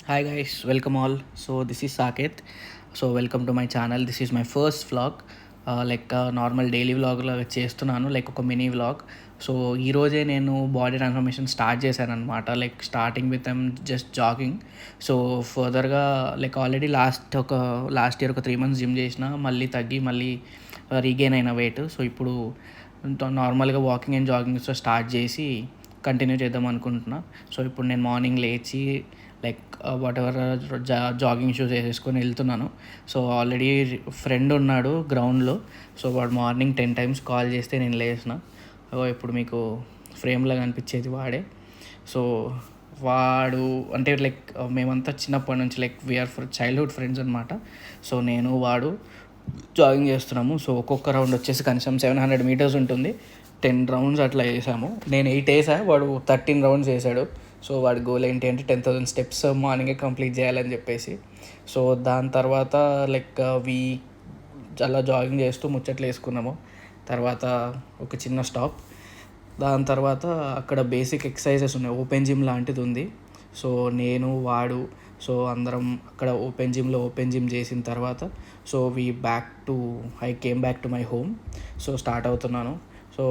Hi guys, welcome all. So this is Saket. So welcome to my channel. This is my first vlog. Normal daily vlog లాగా చేస్తున్నాను, like ఒక mini vlog. So ఈరోజే నేను body transformation start చేశాను అనమాట. Like starting with just jogging. So ఫర్దర్గా already last year ఒక 3 months gym చేసిన, మళ్ళీ తగ్గి మళ్ళీ రీగెయిన్ అయిన వెయిట్. సో ఇప్పుడు నార్మల్గా వాకింగ్ అండ్ జాగింగ్స్తో స్టార్ట్ చేసి కంటిన్యూ చేద్దాం అనుకుంటున్నా. సో ఇప్పుడు నేను మార్నింగ్ లేచి వాట్ ఎవర్ జాగింగ్ షూస్ వేసేసుకొని వెళ్తున్నాను. సో ఆల్రెడీ ఫ్రెండ్ ఉన్నాడు గ్రౌండ్లో. సో వాడు మార్నింగ్ 10 times కాల్ చేస్తే నేను లేచిన. ఇప్పుడు మీకు ఫ్రేమ్లో కనిపించేది వాడే. సో వాడు అంటే మేమంతా చిన్నప్పటి నుంచి వీఆర్ చైల్డ్హుడ్ ఫ్రెండ్స్ అనమాట. సో నేను వాడు జాగింగ్ చేస్తున్నాము. సో ఒక్కొక్క రౌండ్ వచ్చేసి కనీసం 700 meters ఉంటుంది. 10 rounds అట్లా వేసాము. నేను 8 వేసా, వాడు 13 rounds వేసాడు. సో వాడి గోల్ ఏంటి అంటే 10,000 steps మార్నింగే కంప్లీట్ చేయాలని చెప్పేసి. సో దాని తర్వాత వీ అలా జాగింగ్ చేస్తూ ముచ్చట్లు వేసుకున్నాము. తర్వాత ఒక చిన్న స్టాప్. దాని తర్వాత అక్కడ బేసిక్ ఎక్సర్సైజెస్ ఉన్నాయి, ఓపెన్ జిమ్ లాంటిది ఉంది. సో నేను వాడు అందరం అక్కడ ఓపెన్ జిమ్ చేసిన తర్వాత so I came back to my home. So start అవుతున్నాను. సో